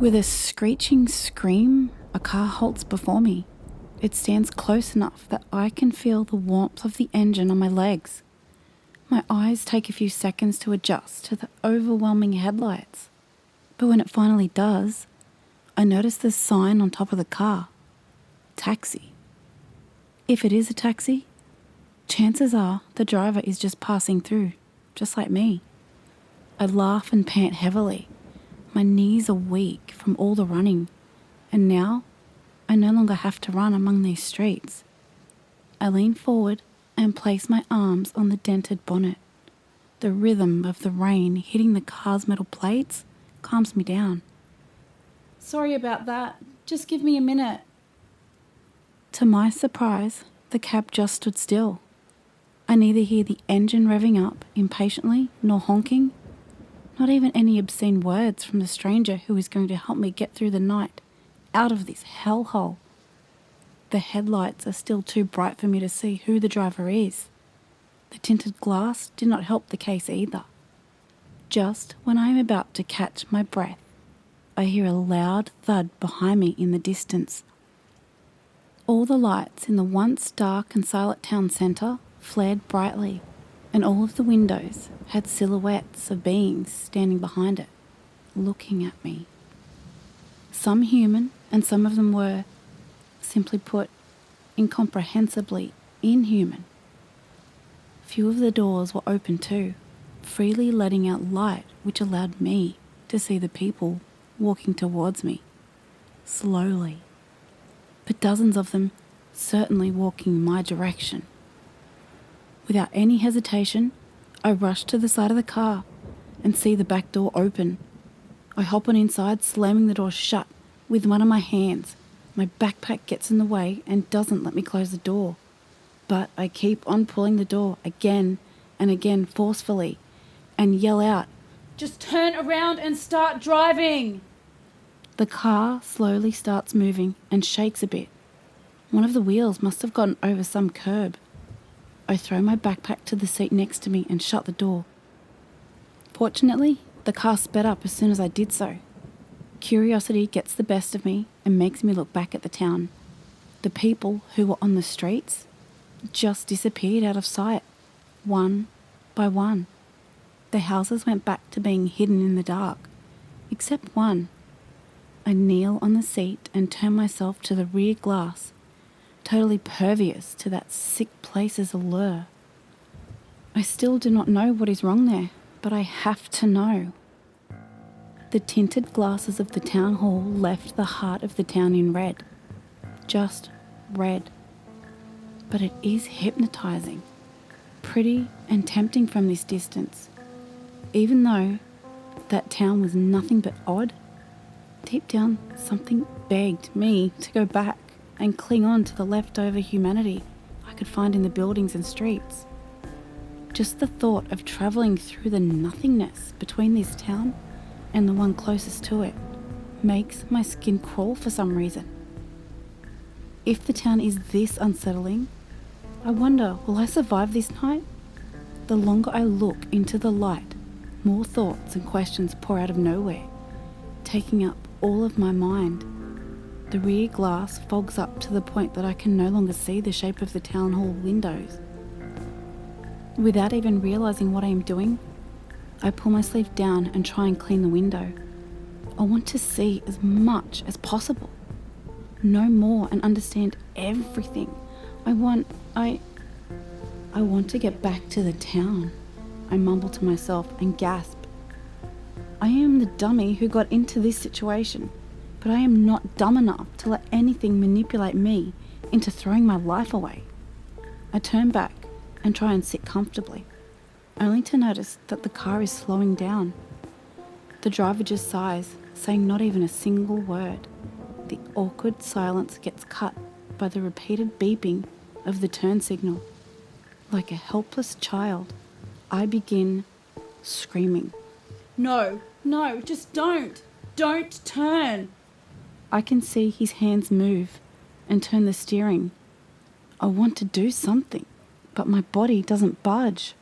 With a screeching scream, a car halts before me. It stands close enough that I can feel the warmth of the engine on my legs. My eyes take a few seconds to adjust to the overwhelming headlights. But when it finally does, I notice the sign on top of the car. Taxi. If it is a taxi, chances are the driver is just passing through, just like me. I laugh and pant heavily. My knees are weak from all the running, and now I no longer have to run among these streets. I lean forward and place my arms on the dented bonnet. The rhythm of the rain hitting the car's metal plates calms me down. Sorry about that. Just give me a minute. To my surprise, the cab just stood still. I neither hear the engine revving up impatiently nor honking, not even any obscene words from the stranger who is going to help me get through the night out of this hellhole. The headlights are still too bright for me to see who the driver is. The tinted glass did not help the case either. Just when I am about to catch my breath, I hear a loud thud behind me in the distance. All the lights in the once dark and silent town centre flared brightly, and all of the windows had silhouettes of beings standing behind it, looking at me. Some human, and some of them were, simply put, incomprehensibly inhuman. Few of the doors were open too, freely letting out light which allowed me to see the people walking towards me, slowly, but dozens of them certainly walking in my direction. Without any hesitation, I rush to the side of the car and see the back door open. I hop on inside, slamming the door shut with one of my hands. My backpack gets in the way and doesn't let me close the door. But I keep on pulling the door again and again forcefully and yell out, "Just turn around and start driving!" The car slowly starts moving and shakes a bit. One of the wheels must have gotten over some curb. I throw my backpack to the seat next to me and shut the door. Fortunately, the car sped up as soon as I did so. Curiosity gets the best of me and makes me look back at the town. The people who were on the streets just disappeared out of sight, one by one. The houses went back to being hidden in the dark, except one. I kneel on the seat and turn myself to the rear glass, totally pervious to that sick place's allure. I still do not know what is wrong there, but I have to know. The tinted glasses of the town hall left the heart of the town in red. Just red. But it is hypnotizing, pretty and tempting from this distance. Even though that town was nothing but odd, deep down something begged me to go back and cling on to the leftover humanity I could find in the buildings and streets. Just the thought of travelling through the nothingness between this town and the one closest to it makes my skin crawl for some reason. If the town is this unsettling, I wonder, will I survive this night? The longer I look into the light, more thoughts and questions pour out of nowhere, taking up all of my mind. The rear glass fogs up to the point that I can no longer see the shape of the town hall windows. Without even realising what I am doing, I pull my sleeve down and try and clean the window. I want to see as much as possible, know more and understand everything. I want to get back to the town, I mumble to myself and gasp. I am the dummy who got into this situation, but I am not dumb enough to let anything manipulate me into throwing my life away. I turn back and try and sit comfortably, only to notice that the car is slowing down. The driver just sighs, saying not even a single word. The awkward silence gets cut by the repeated beeping of the turn signal. Like a helpless child, I begin screaming. No, just don't turn. I can see his hands move and turn the steering. I want to do something, but my body doesn't budge.